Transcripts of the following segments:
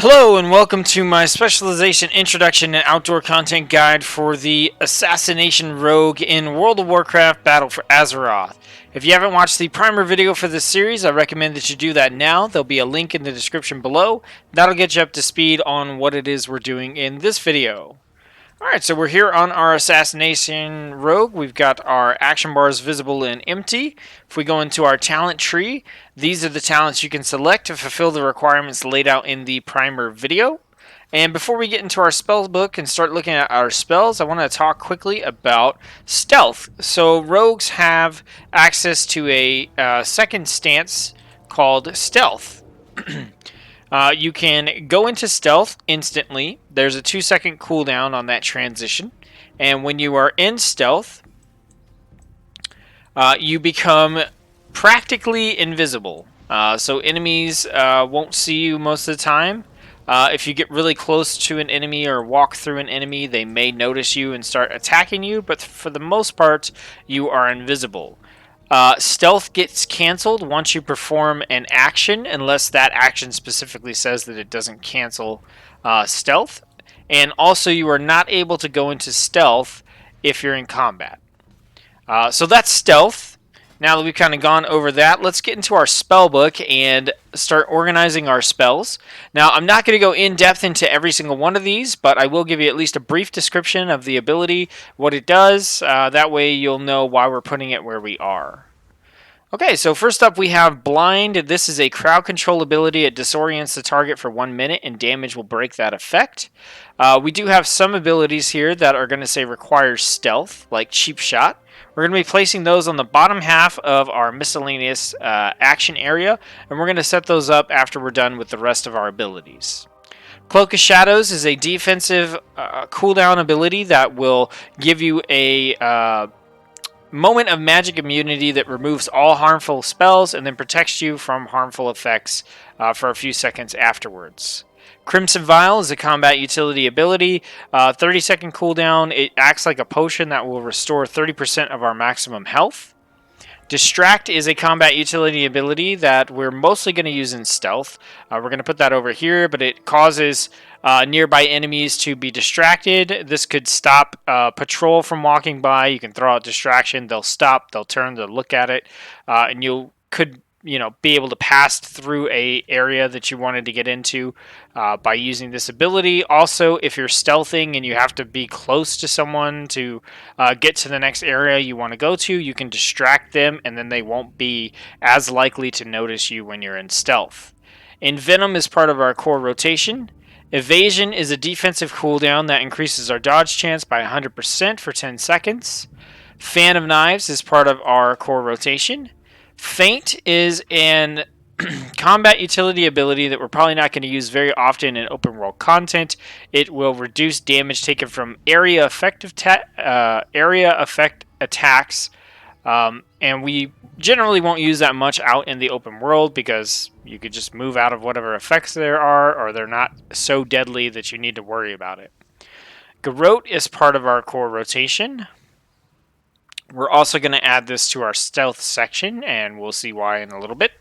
Hello and welcome to my Specialization Introduction and Outdoor Content Guide for the Assassination Rogue in World of Warcraft Battle for Azeroth. If you haven't watched the primer video for this series, I recommend that you do that now. There'll be a link in the description below. That'll get you up to speed on what it is we're doing in this video. Alright, so we're here on our Assassination Rogue. We've got our action bars visible and empty. If we go into our talent tree, these are the talents you can select to fulfill the requirements laid out in the primer video. And before we get into our spell book and start looking at our spells, I want to talk quickly about stealth. So rogues have access to a second stance called stealth. You can go into stealth instantly. There's a 2-second cooldown on that transition. And when you are in stealth, you become practically invisible. So enemies won't see you most of the time. If you get really close to an enemy or walk through an enemy, they may notice you and start attacking you. But for the most part, you are invisible. Stealth gets cancelled once you perform an action, unless that action specifically says that it doesn't cancel stealth. And also, you are not able to go into stealth if you're in combat. So that's stealth. Now that we've kind of gone over that, let's get into our spell book and start organizing our spells. Now, I'm not going to go in depth into every single one of these, but I will give you at least a brief description of the ability, what it does. That way you'll know why we're putting it where we are. Okay, so first up we have Blind. This is a crowd control ability. It disorients the target for 1 minute and damage will break that effect. We do have some abilities here that are going to say requires stealth, like Cheap Shot. We're going to be placing those on the bottom half of our miscellaneous action area, and we're going to set those up after we're done with the rest of our abilities. Cloak of Shadows is a defensive cooldown ability that will give you a moment of magic immunity that removes all harmful spells and then protects you from harmful effects for a few seconds afterwards. Crimson Vial is a combat utility ability, 30-second cooldown. It acts like a potion that will restore 30% of our maximum health. Distract is a combat utility ability that we're mostly going to use in stealth. We're going to put that over here, but it causes nearby enemies to be distracted. This could stop patrol from walking by. You can throw out distraction. They'll stop. They'll turn. They'll look at it, and you could be able to pass through a area that you wanted to get into by using this ability. Also, if you're stealthing and you have to be close to someone to get to the next area you want to go to, you can distract them and then they won't be as likely to notice you when you're in stealth. Envenom is part of our core rotation. Evasion is a defensive cooldown that increases our dodge chance by 100% for 10 seconds. Fan of Knives is part of our core rotation. Feint is an combat utility ability that we're probably not going to use very often in open world content. It will reduce damage taken from area effect attacks, and we generally won't use that much out in the open world because you could just move out of whatever effects there are, or they're not so deadly that you need to worry about it. Garrote is part of our core rotation. We're also going to add this to our stealth section, and we'll see why in a little bit.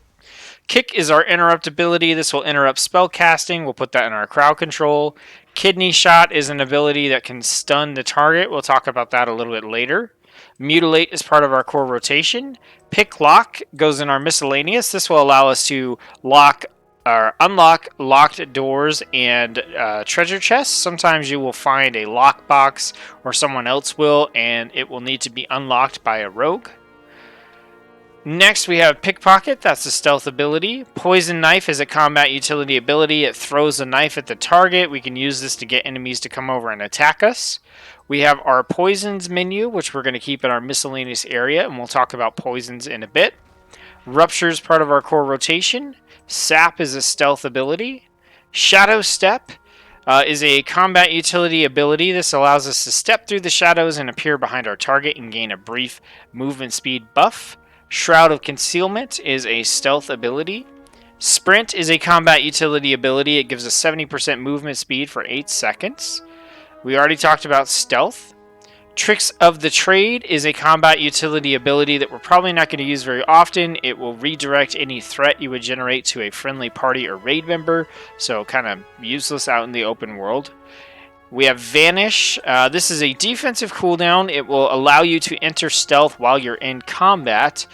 Kick is our interrupt ability. This will interrupt spell casting. We'll put that in our crowd control. Kidney Shot is an ability that can stun the target. We'll talk about that a little bit later. Mutilate is part of our core rotation. Pick Lock goes in our miscellaneous. This will allow us to unlock locked doors and treasure chests. Sometimes you will find a lockbox, or someone else will, and it will need to be unlocked by a rogue. Next, we have Pickpocket. That's a stealth ability. Poison Knife is a combat utility ability. It throws a knife at the target. We can use this to get enemies to come over and attack us. We have our Poisons menu, which we're going to keep in our miscellaneous area, and we'll talk about poisons in a bit. Rupture is part of our core rotation. Sap is a stealth ability. Shadow Step is a combat utility ability. This allows us to step through the shadows and appear behind our target and gain a brief movement speed buff. Shroud of Concealment is a stealth ability. Sprint is a combat utility ability. It gives us 70% movement speed for 8 seconds. We already talked about stealth. Tricks of the Trade is a combat utility ability that we're probably not going to use very often. It will redirect any threat you would generate to a friendly party or raid member, so kind of useless out in the open world. We have Vanish. This is a defensive cooldown. It will allow you to enter stealth while you're in combat,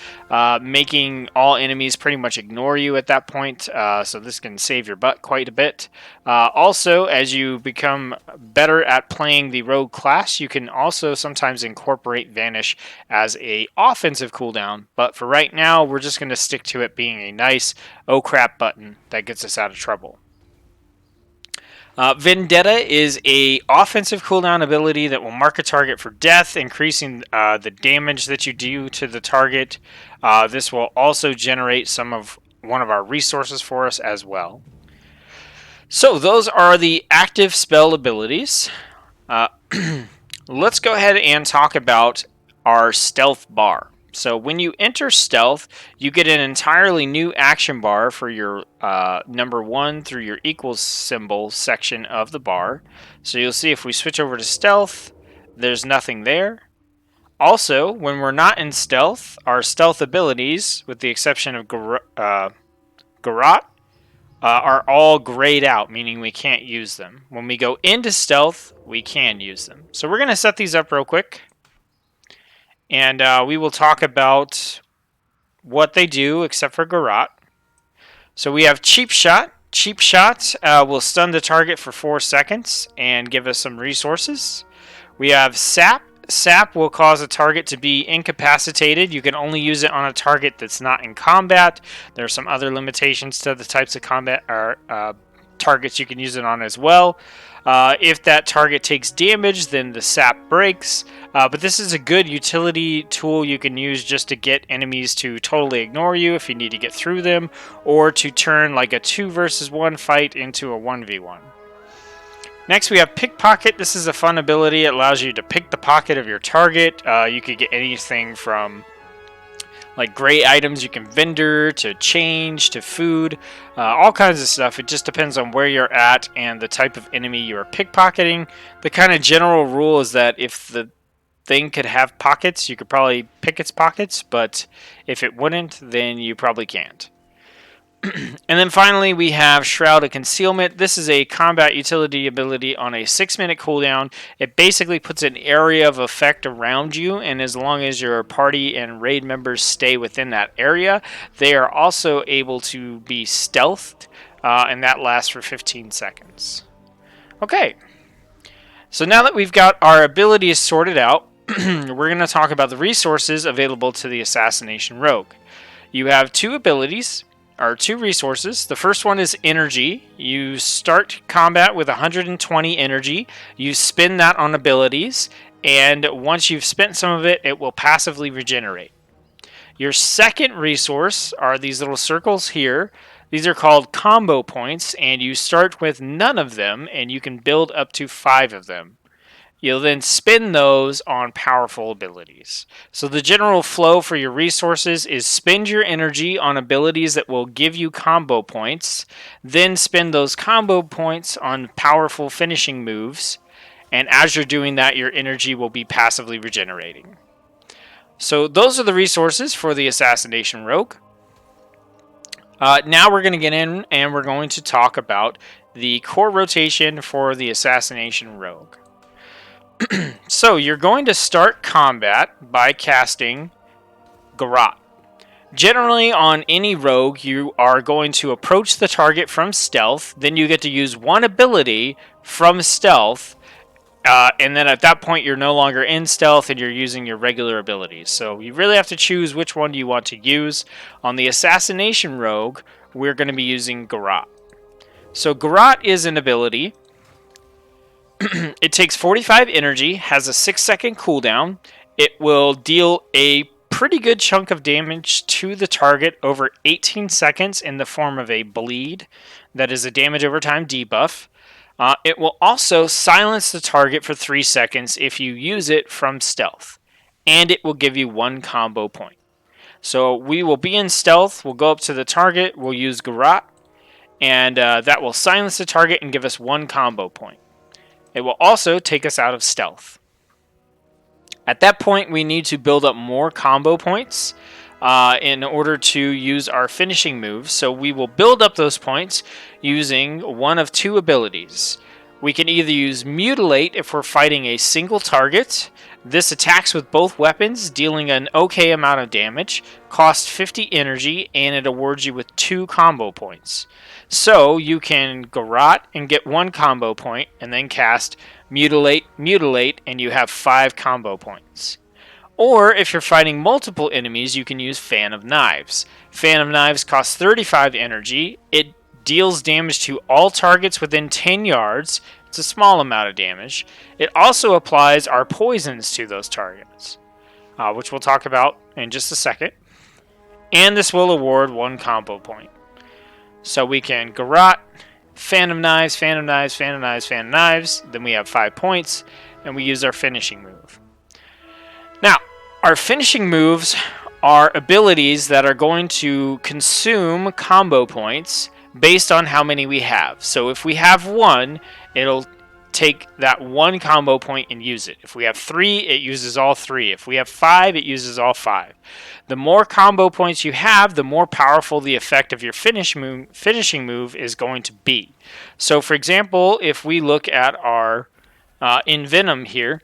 making all enemies pretty much ignore you at that point. So this can save your butt quite a bit. Also, as you become better at playing the rogue class, you can also sometimes incorporate Vanish as a offensive cooldown. But for right now, we're just going to stick to it being a nice oh crap button that gets us out of trouble. Vendetta is a offensive cooldown ability that will mark a target for death, increasing the damage that you do to the target. This will also generate one of our resources for us as well. So those are the active spell abilities. Let's go ahead and talk about our stealth bar. So when you enter stealth, you get an entirely new action bar for your number 1 through your equals symbol section of the bar. So you'll see if we switch over to stealth, there's nothing there. Also, when we're not in stealth, our stealth abilities, with the exception of Garrote, are all grayed out, meaning we can't use them. When we go into stealth, we can use them. So we're going to set these up real quick. And we will talk about what they do, except for Garrote. So we have Cheap Shot. Cheap Shot will stun the target for 4 seconds and give us some resources. We have Sap. Sap will cause a target to be incapacitated. You can only use it on a target that's not in combat. There are some other limitations to the types of combat or targets you can use it on as well. If that target takes damage, then the sap breaks. But this is a good utility tool you can use just to get enemies to totally ignore you if you need to get through them, or to turn like a 2 versus 1 fight into a 1v1. Next we have Pickpocket. This is a fun ability. It allows you to pick the pocket of your target. You could get anything from like gray items you can vendor, to change, to food, all kinds of stuff. It just depends on where you're at and the type of enemy you are pickpocketing. The kind of general rule is that if the thing could have pockets, you could probably pick its pockets, but if it wouldn't, then you probably can't. And then finally we have Shroud of Concealment. This is a combat utility ability on a 6-minute cooldown. It basically puts an area of effect around you, and as long as your party and raid members stay within that area, they are also able to be stealthed, and that lasts for 15 seconds. Okay, so now that we've got our abilities sorted out, we're going to talk about the resources available to the Assassination Rogue. You have 2 abilities. Are 2 resources. The first one is energy. You start combat with 120 energy. You spend that on abilities, and once you've spent some of it, it will passively regenerate. Your second resource are these little circles here. These are called combo points, and you start with none of them, and you can build up to 5 of them. You'll then spend those on powerful abilities. So the general flow for your resources is spend your energy on abilities that will give you combo points, then spend those combo points on powerful finishing moves, and as you're doing that, your energy will be passively regenerating. So those are the resources for the Assassination Rogue. Now we're going to get in and we're going to talk about the core rotation for the Assassination Rogue. So you're going to start combat by casting Garrote. Generally on any rogue, you are going to approach the target from stealth, then you get to use one ability from stealth, and then at that point you're no longer in stealth and you're using your regular abilities. So you really have to choose which one you want to use. On the Assassination Rogue, we're going to be using Garrote. So Garrote is an ability. It takes 45 energy, has a 6-second cooldown. It will deal a pretty good chunk of damage to the target over 18 seconds in the form of a bleed. That is a damage over time debuff. It will also silence the target for 3 seconds if you use it from stealth. And it will give you 1 combo point. So we will be in stealth, we'll go up to the target, we'll use Garrote, and that will silence the target and give us 1 combo point. It will also take us out of stealth. At that point, we need to build up more combo points in order to use our finishing moves. So we will build up those points using one of two abilities. We can either use Mutilate if we're fighting a single target. This attacks with both weapons, dealing an okay amount of damage, costs 50 energy, and it awards you with 2 combo points. So you can garrote and get 1 combo point, and then cast Mutilate, Mutilate, and you have 5 combo points. Or if you're fighting multiple enemies, you can use Fan of Knives. Fan of Knives costs 35 energy. It deals damage to all targets within 10 yards. It's a small amount of damage. It also applies our poisons to those targets, which we'll talk about in just a second. And this will award 1 combo point. So we can garrote, Fan of Knives, Fan of Knives, Fan of Knives, Fan of Knives. Then we have 5 points, and we use our finishing move. Now, our finishing moves are abilities that are going to consume combo points based on how many we have. So if we have 1, it'll take that 1 combo point and use it. If we have 3, it uses all 3. If we have 5, it uses all 5. The more combo points you have, the more powerful the effect of your finishing move is going to be. So for example, if we look at our Envenom here,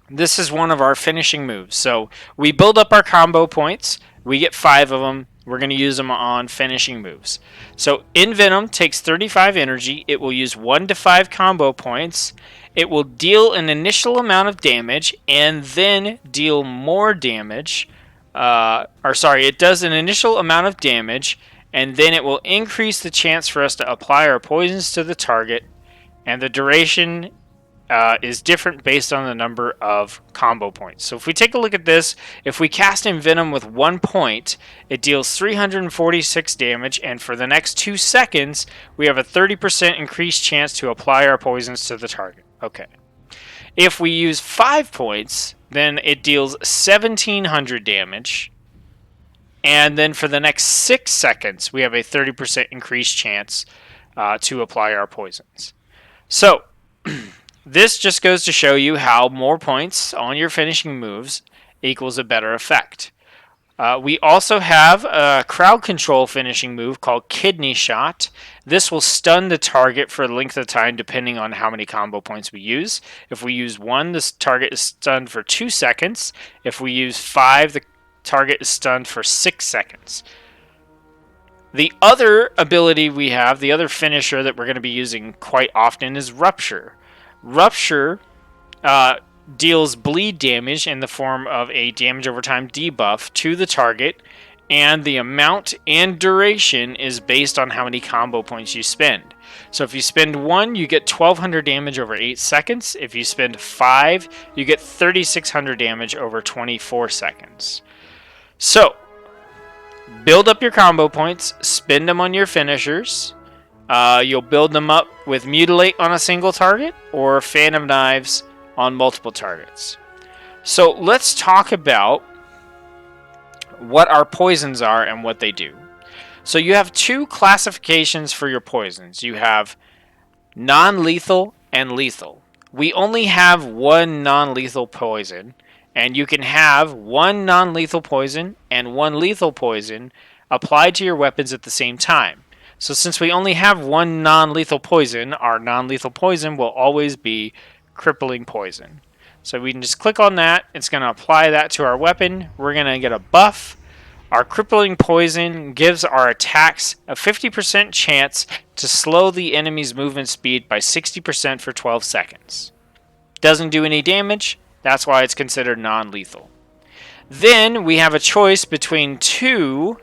this is one of our finishing moves. So we build up our combo points. We get 5 of them. We're going to use them on finishing moves. So Envenom takes 35 energy. It will use 1 to 5 combo points. It will deal an initial amount of damage and then deal more damage. It does an initial amount of damage and then it will increase the chance for us to apply our poisons to the target. And the duration is different based on the number of combo points. So if we take a look at this, if we cast Envenom with 1 point, it deals 346 damage, and for the next 2 seconds, we have a 30% increased chance to apply our poisons to the target. Okay. If we use 5 points, then it deals 1700 damage, and then for the next 6 seconds, we have a 30% increased chance to apply our poisons. So, this just goes to show you how more points on your finishing moves equals a better effect. We also have a crowd control finishing move called Kidney Shot. This will stun the target for a length of time depending on how many combo points we use. If we use 1, the target is stunned for 2 seconds. If we use 5, the target is stunned for 6 seconds. The other ability we have, the other finisher that we're going to be using quite often is Rupture. Rupture deals bleed damage in the form of a damage over time debuff to the target, and the amount and duration is based on how many combo points you spend. So if you spend 1, you get 1200 damage over 8 seconds. If you spend 5, you get 3600 damage over 24 seconds. So, build up your combo points, spend them on your finishers. You'll build them up with Mutilate on a single target or Fan of Knives on multiple targets. So let's talk about what our poisons are and what they do. So you have 2 classifications for your poisons. You have non-lethal and lethal. We only have 1 non-lethal poison, and you can have 1 non-lethal poison and 1 lethal poison applied to your weapons at the same time. So since we only have 1 non-lethal poison, our non-lethal poison will always be Crippling Poison. So we can just click on that. It's going to apply that to our weapon. We're going to get a buff. Our Crippling Poison gives our attacks a 50% chance to slow the enemy's movement speed by 60% for 12 seconds. Doesn't do any damage. That's why it's considered non-lethal. Then we have a choice between 2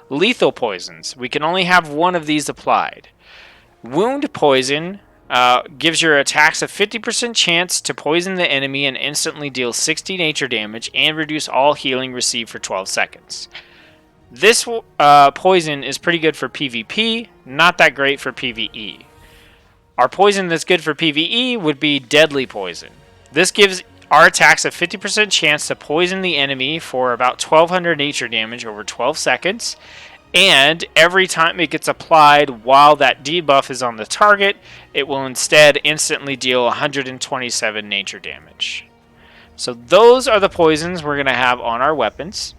lethal poisons. We can only have 1 of these applied. Wound Poison gives your attacks a 50% chance to poison the enemy and instantly deal 60 nature damage and reduce all healing received for 12 seconds. This poison is pretty good for PvP, not that great for PvE. Our poison that's good for PvE would be Deadly Poison. This gives our attacks a 50% chance to poison the enemy for about 1200 nature damage over 12 seconds. And every time it gets applied while that debuff is on the target, it will instead instantly deal 127 nature damage. So those are the poisons we're going to have on our weapons.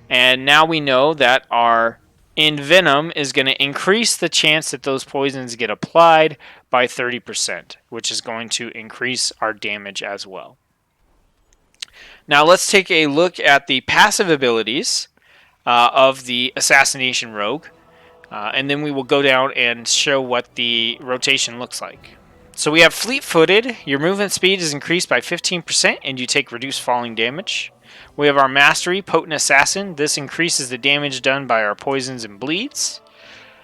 And now we know that our Envenom is going to increase the chance that those poisons get applied by 30%, which is going to increase our damage as well. Now let's take a look at the passive abilities of the Assassination Rogue, and then we will go down and show what the rotation looks like. So we have Fleet-Footed. Your movement speed is increased by 15% and you take reduced falling damage. We have our Mastery, Potent Assassin. This increases the damage done by our poisons and bleeds.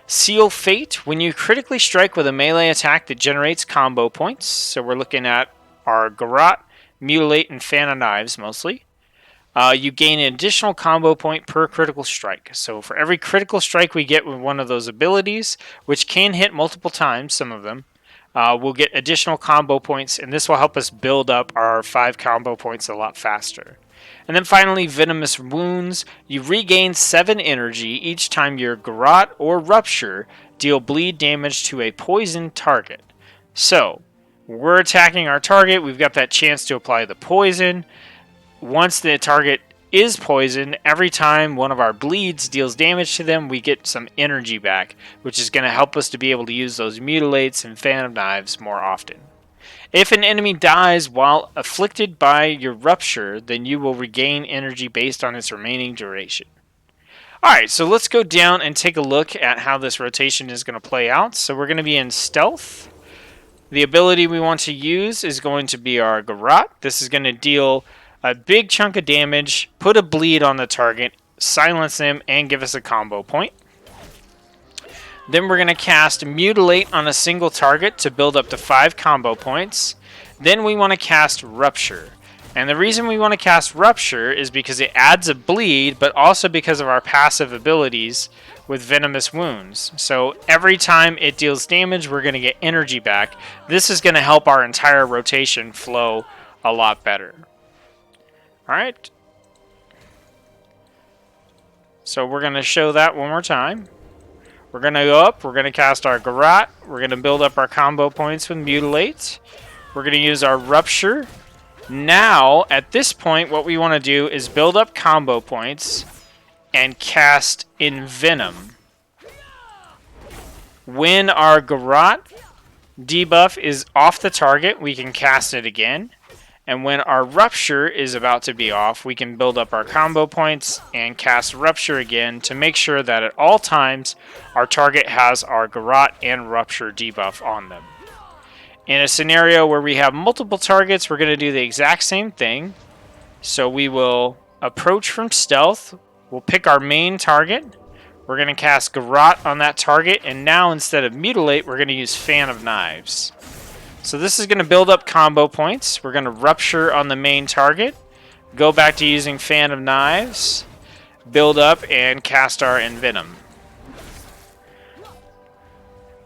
Seal Fate. When you critically strike with a melee attack that generates combo points. So we're looking at our Garrote, Mutilate, and Fan of Knives mostly. You gain an additional combo point per critical strike. So for every critical strike we get with one of those abilities, which can hit multiple times, some of them, we'll get additional combo points, and this will help us build up our 5 combo points a lot faster. And then finally, Venomous Wounds. You regain 7 energy each time your Garrote or Rupture deal bleed damage to a poisoned target. So, we're attacking our target, we've got that chance to apply the poison. Once the target is poisoned, every time one of our bleeds deals damage to them, we get some energy back, which is going to help us to be able to use those Mutilates and Fan of Knives more often. If an enemy dies while afflicted by your Rupture, then you will regain energy based on its remaining duration. Alright, so let's go down and take a look at how this rotation is going to play out. So we're going to be in Stealth. The ability we want to use is going to be our Garrote. This is going to deal a big chunk of damage, put a bleed on the target, silence them, and give us a combo point. Then we're going to cast Mutilate on a single target to build up to 5 combo points. Then we want to cast Rupture. And the reason we want to cast Rupture is because it adds a bleed, but also because of our passive abilities with Venomous Wounds. So every time it deals damage, we're going to get energy back. This is going to help our entire rotation flow a lot better. Alright. So we're going to show that one more time. We're going to go up, we're going to cast our Garrote, we're going to build up our combo points with Mutilate. We're going to use our Rupture. Now, at this point, what we want to do is build up combo points and cast Envenom. When our Garrote debuff is off the target, we can cast it again. And when our Rupture is about to be off, we can build up our combo points and cast Rupture again to make sure that at all times our target has our Garrote and Rupture debuff on them. In a scenario where we have multiple targets, we're going to do the exact same thing. So we will approach from Stealth. We'll pick our main target. We're going to cast Garrote on that target. And now instead of Mutilate, we're going to use Fan of Knives. So this is going to build up combo points. We're going to Rupture on the main target. Go back to using Fan of Knives. Build up and cast our Envenom.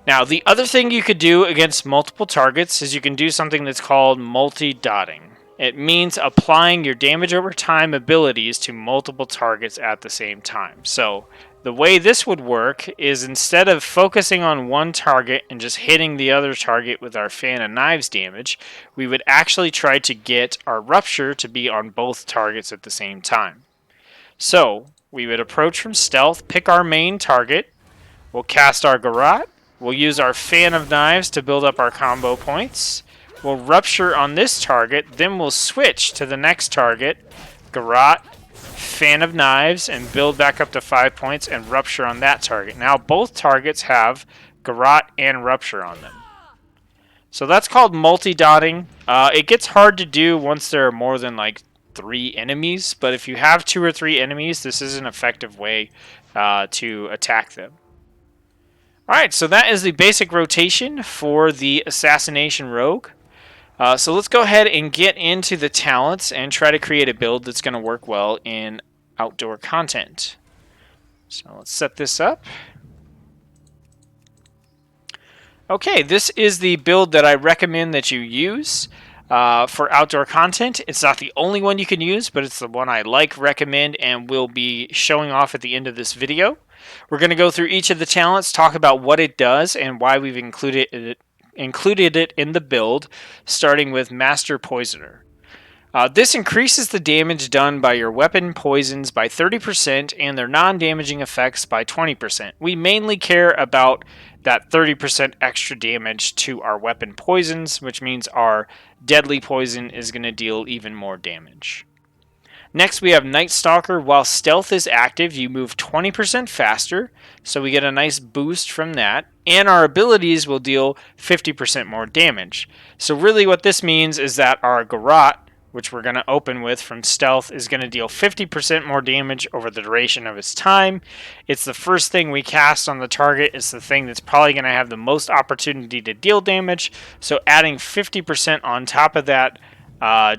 Now, the other thing you could do against multiple targets is you can do something that's called multi-dotting. It means applying your damage over time abilities to multiple targets at the same time. So the way this would work is instead of focusing on one target and just hitting the other target with our Fan of Knives damage, we would actually try to get our Rupture to be on both targets at the same time. So we would approach from Stealth, pick our main target, we'll cast our Garrote, we'll use our Fan of Knives to build up our combo points, we'll Rupture on this target, then we'll switch to the next target, Garrote, Fan of Knives, and build back up to 5 points and Rupture on that target. Now both targets have Garrote and Rupture on them. So that's called multi-dotting. It gets hard to do once there are more than like 3 enemies, but if you have 2 or 3 enemies, this is an effective way to attack them. Alright, so that is the basic rotation for the Assassination Rogue. So let's go ahead and get into the talents and try to create a build that's going to work well in outdoor content. So let's set this up. Okay, this is the build that I recommend that you use for outdoor content. It's not the only one you can use, but it's the one I recommend, and will be showing off at the end of this video. We're going to go through each of the talents, talk about what it does, and why we've included it in the build, starting with Master Poisoner. This increases the damage done by your weapon poisons by 30% and their non-damaging effects by 20%. We mainly care about that 30% extra damage to our weapon poisons, which means our deadly poison is going to deal even more damage. Next, we have Night Stalker. While stealth is active, you move 20% faster, so we get a nice boost from that. And our abilities will deal 50% more damage. So really what this means is that our Garrote, which we're going to open with from stealth, is going to deal 50% more damage over the duration of its time. It's the first thing we cast on the target. It's the thing that's probably going to have the most opportunity to deal damage. So adding 50% on top of that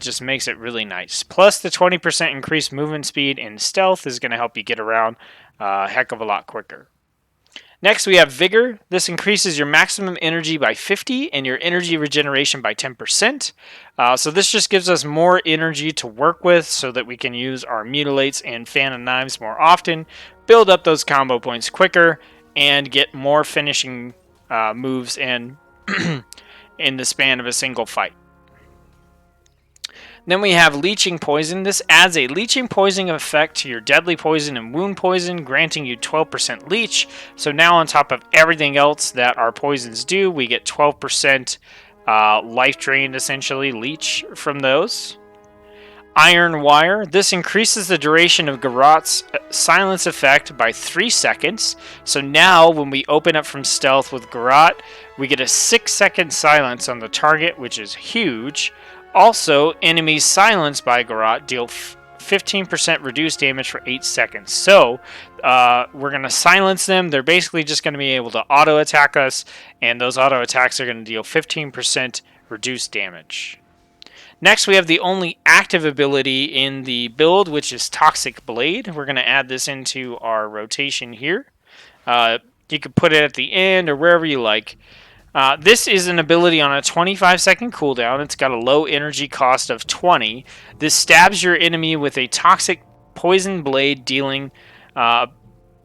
just makes it really nice. Plus the 20% increased movement speed in stealth is going to help you get around a heck of a lot quicker. Next, we have Vigor. This increases your maximum energy by 50 and your energy regeneration by 10%. So this just gives us more energy to work with so that we can use our Mutilates and Fan of Knives more often, build up those combo points quicker, and get more finishing moves in, in the span of a single fight. Then we have Leeching Poison. This adds a leeching poison effect to your deadly poison and wound poison, granting you 12% leech. So now on top of everything else that our poisons do, we get 12% life drained, essentially, leech from those. Iron Wire. This increases the duration of Garrote's silence effect by 3 seconds. So now when we open up from stealth with Garrote, we get a 6-second silence on the target, which is huge. Also, enemies silenced by Garrote deal 15% reduced damage for 8 seconds. So, we're going to silence them. They're basically just going to be able to auto-attack us, and those auto-attacks are going to deal 15% reduced damage. Next, we have the only active ability in the build, which is Toxic Blade. We're going to add this into our rotation here. You could put it at the end or wherever you like. This is an ability on a 25-second cooldown. It's got a low energy cost of 20. This stabs your enemy with a toxic poison blade, dealing about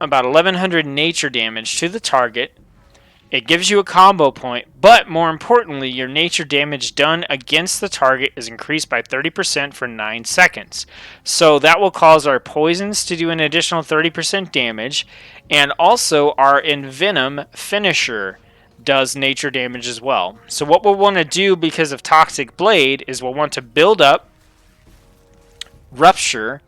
1100 nature damage to the target. It gives you a combo point, but more importantly, your nature damage done against the target is increased by 30% for 9 seconds. So that will cause our poisons to do an additional 30% damage, and also our Envenom finisher does nature damage as well. So what we'll want to do because of Toxic Blade is we'll want to build up, Rupture,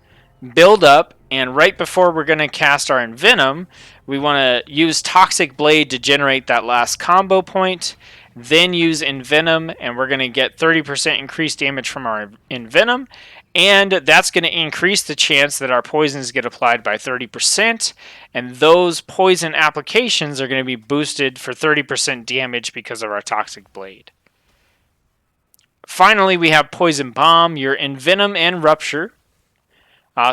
build up, and right before we're going to cast our Envenom, we want to use Toxic Blade to generate that last combo point, then use Envenom, and we're going to get 30% increased damage from our Envenom, and that's going to increase the chance that our poisons get applied by 30%, and those poison applications are going to be boosted for 30% damage because of our Toxic Blade. Finally, we have Poison Bomb, your Envenom and Rupture.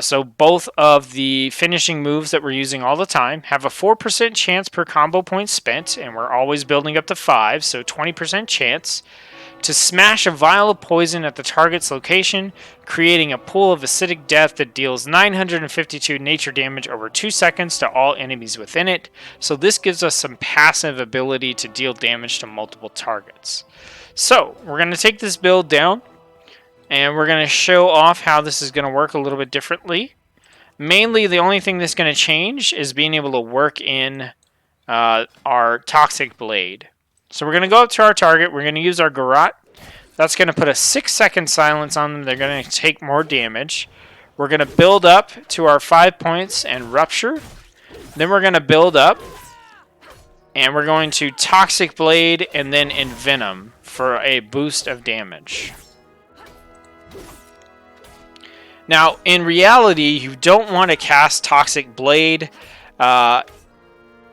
So both of the finishing moves that we're using all the time have a 4% chance per combo point spent, and we're always building up to 5, so 20% chance to smash a vial of poison at the target's location, creating a pool of acidic death that deals 952 nature damage over 2 seconds to all enemies within it. So this gives us some passive ability to deal damage to multiple targets. So we're going to take this build down, and we're going to show off how this is going to work a little bit differently. Mainly, the only thing that's going to change is being able to work in our Toxic Blade. So we're going to go up to our target. We're going to use our Garrote. That's going to put a 6-second silence on them. They're going to take more damage. We're going to build up to our 5 points and Rupture. Then we're going to build up, and we're going to Toxic Blade and then Envenom for a boost of damage. Now, in reality, you don't want to cast Toxic Blade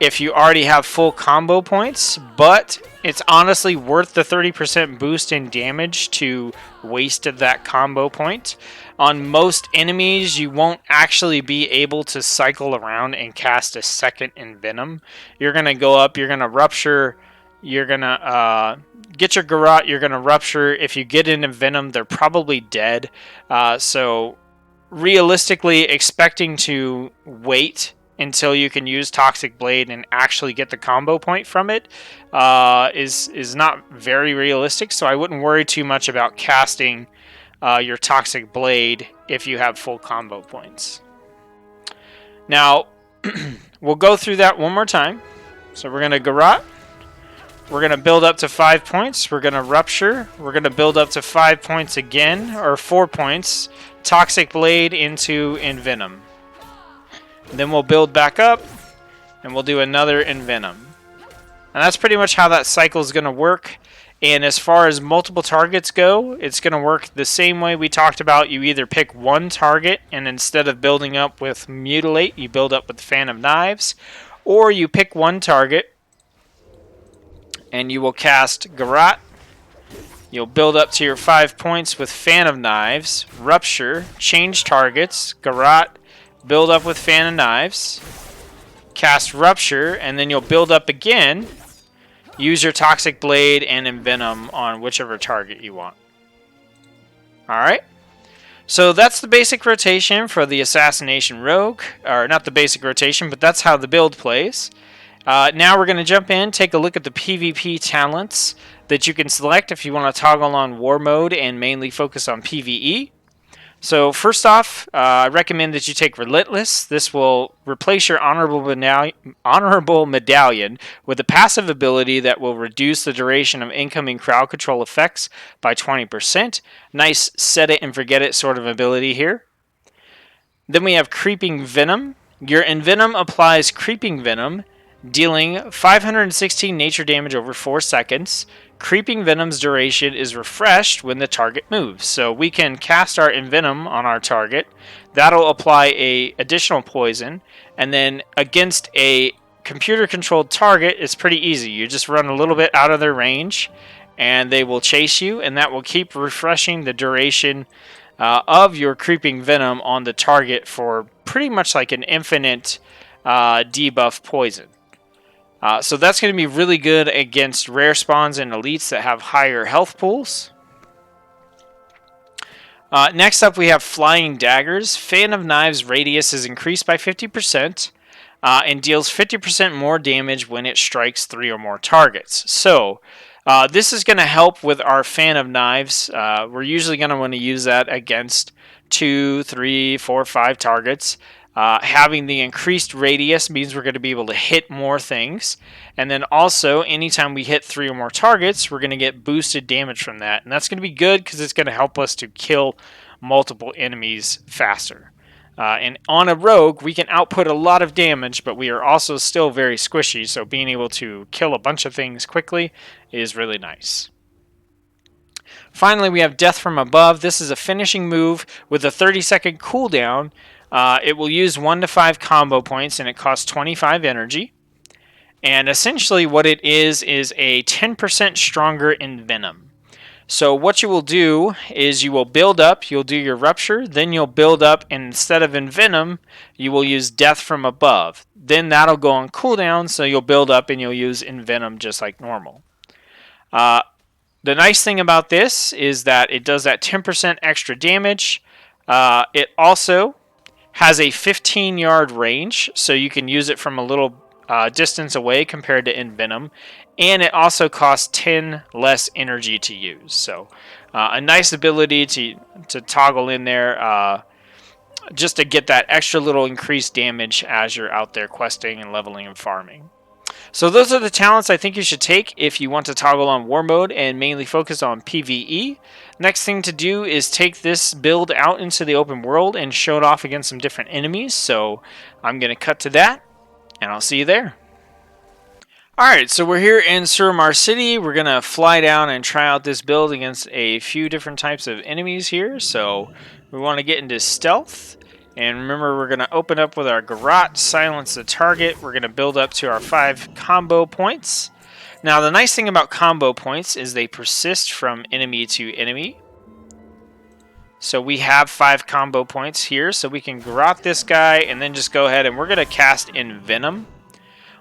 if you already have full combo points, but it's honestly worth the 30% boost in damage to waste that combo point. On most enemies, you won't actually be able to cycle around and cast a second Envenom. You're going to go up, you're going to Rupture, you're going to get your Garrote, you're going to Rupture. If you get an Envenom, they're probably dead. So realistically, expecting to wait until you can use Toxic Blade and actually get the combo point from it is not very realistic. So I wouldn't worry too much about casting your Toxic Blade if you have full combo points. Now, we'll go through that one more time. So we're going to Garrote. We're going to build up to 5 points. We're going to Rupture. We're going to build up to 5 points again, or 4 points. Toxic Blade into Envenom. Then we'll build back up, and we'll do another Envenom. And that's pretty much how that cycle is going to work. And as far as multiple targets go, it's going to work the same way we talked about. You either pick one target, and instead of building up with Mutilate, you build up with Fan of Knives. Or you pick one target, and you will cast Garrote. You'll build up to your 5 points with Fan of Knives, Rupture, change targets, Garrote, build up with Fan of Knives, cast Rupture, and then you'll build up again. Use your Toxic Blade and Envenom on whichever target you want. Alright. So that's the basic rotation for the Assassination Rogue. Or not the basic rotation, but that's how the build plays. Now we're going to jump in, take a look at the PvP talents that you can select if you want to toggle on War Mode and mainly focus on PvE. So first off, I recommend that you take Relentless. This will replace your Honorable Medallion with a passive ability that will reduce the duration of incoming crowd control effects by 20%. Nice set it and forget it sort of ability here. Then we have Creeping Venom. Your Envenom applies Creeping Venom, dealing 516 nature damage over 4 seconds. Creeping Venom's duration is refreshed when the target moves. So we can cast our Envenom on our target. That'll apply a additional poison. And then against a computer-controlled target, it's pretty easy. You just run a little bit out of their range, and they will chase you. And that will keep refreshing the duration of your Creeping Venom on the target for pretty much like an infinite debuff poison. So that's going to be really good against rare spawns and elites that have higher health pools. Next up we have Flying Daggers. Fan of Knives radius is increased by 50% and deals 50% more damage when it strikes 3 or more targets. So this is going to help with our Fan of Knives. We're usually going to want to use that against 2, 3, 4, 5 targets. Having the increased radius means we're going to be able to hit more things. And then also, anytime we hit 3 or more targets, we're going to get boosted damage from that. And that's going to be good because it's going to help us to kill multiple enemies faster. And on a rogue, we can output a lot of damage, but we are also still very squishy. So being able to kill a bunch of things quickly is really nice. Finally, we have Death from Above. This is a finishing move with a 30-second cooldown. It will use 1 to 5 combo points, and it costs 25 energy. And essentially what it is a 10% stronger Envenom. So what you will do is you will build up, you'll do your Rupture, then you'll build up, and instead of Envenom, you will use Death from Above. Then that'll go on cooldown, so you'll build up and you'll use Envenom just like normal. The nice thing about this is that it does that 10% extra damage. It also has a 15-yard range, so you can use it from a little distance away compared to Envenom. And it also costs 10 less energy to use. So a nice ability to toggle in there just to get that extra little increased damage as you're out there questing and leveling and farming. So those are the talents I think you should take if you want to toggle on War Mode and mainly focus on PvE. Next thing to do is take this build out into the open world and show it off against some different enemies. So I'm going to cut to that, and I'll see you there. Alright, so we're here in Suramar City. We're going to fly down and try out this build against a few different types of enemies here. So we want to get into stealth. And remember, we're going to open up with our Garrote, silence the target. We're going to build up to our 5 combo points. Now, the nice thing about combo points is they persist from enemy to enemy. So we have 5 combo points here, so we can Garrote this guy and then just go ahead and we're going to cast Envenom.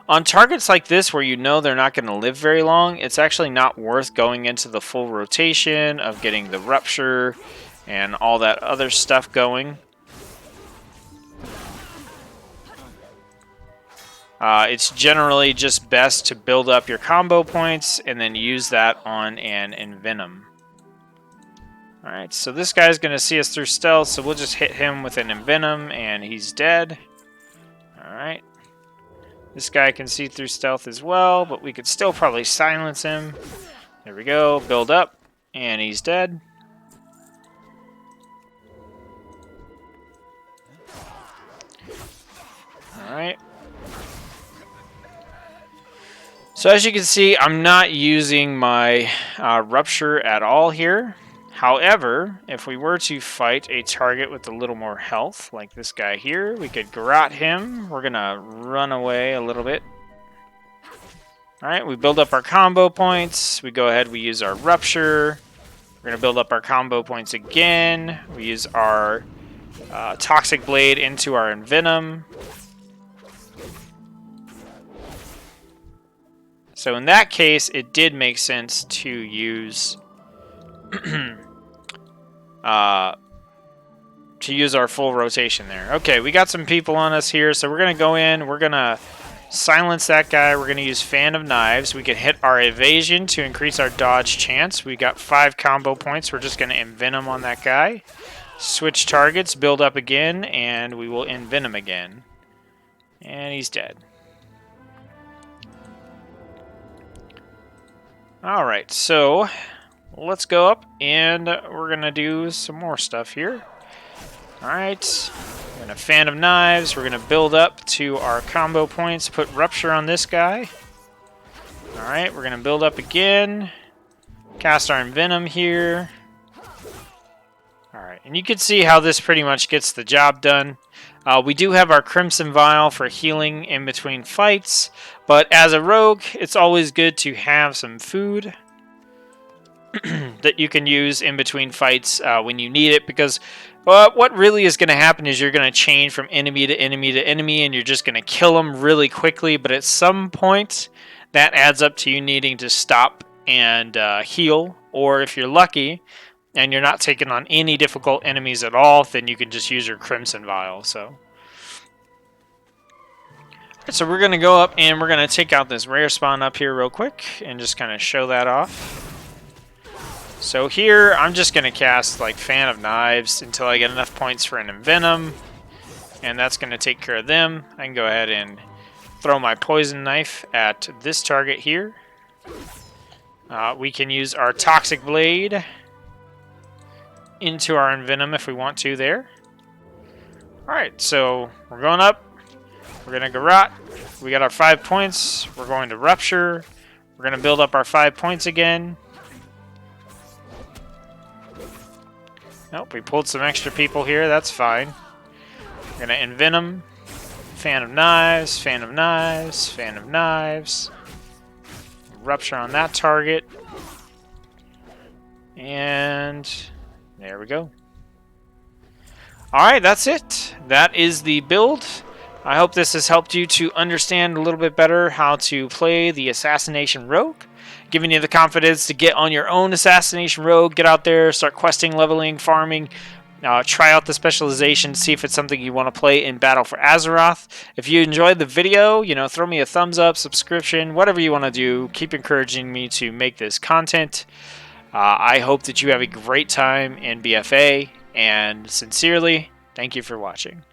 On targets like this where you know they're not going to live very long, it's actually not worth going into the full rotation of getting the Rupture and all that other stuff going. It's generally just best to build up your combo points and then use that on an Envenom. Alright, so this guy's going to see us through stealth, so we'll just hit him with an Envenom, and he's dead. Alright. This guy can see through stealth as well, but we could still probably silence him. There we go, build up, and he's dead. Alright. So as you can see, I'm not using my Rupture at all here. However, if we were to fight a target with a little more health, like this guy here, we could garrote him. We're going to run away a little bit. Alright, we build up our combo points. We go ahead, we use our Rupture. We're going to build up our combo points again. We use our Toxic Blade into our Envenom. So in that case, it did make sense to use our full rotation there. Okay, we got some people on us here, so we're going to go in. We're going to silence that guy. We're going to use Fan of Knives. We can hit our evasion to increase our dodge chance. We got 5 combo points. We're just going to Envenom on that guy. Switch targets, build up again, and we will Envenom again. And he's dead. Alright, so let's go up and we're going to do some more stuff here. Alright, we're going to Fan of Knives. We're going to build up to our combo points, put Rupture on this guy. Alright, we're going to build up again. Cast our Envenom here. Alright, and you can see how this pretty much gets the job done. We do have our Crimson Vial for healing in between fights, but as a rogue, it's always good to have some food that you can use in between fights when you need it, because what really is going to happen is you're going to change from enemy to enemy to enemy, and you're just going to kill them really quickly, but at some point, that adds up to you needing to stop and heal, or if you're lucky, and you're not taking on any difficult enemies at all, then you can just use your Crimson Vial. So we're going to go up and we're going to take out this rare spawn up here real quick and just kind of show that off. So here, I'm just going to cast like Fan of Knives until I get enough points for an Envenom, and that's going to take care of them. I can go ahead and throw my Poison Knife at this target here. We can use our Toxic Blade into our Envenom if we want to there. Alright, so we're going up. We're going to garrote. We got our 5 points. We're going to Rupture. We're going to build up our 5 points again. Nope, we pulled some extra people here. That's fine. We're going to Envenom. Fan of Knives, Fan of Knives, Fan of Knives. Rupture on that target. And there we go. Alright, that's it. That is the build. I hope this has helped you to understand a little bit better how to play the Assassination Rogue. Giving you the confidence to get on your own Assassination Rogue. Get out there, start questing, leveling, farming. Try out the specialization, see if it's something you want to play in Battle for Azeroth. If you enjoyed the video, throw me a thumbs up, subscription, whatever you want to do. Keep encouraging me to make this content. I hope that you have a great time in BFA, and sincerely, thank you for watching.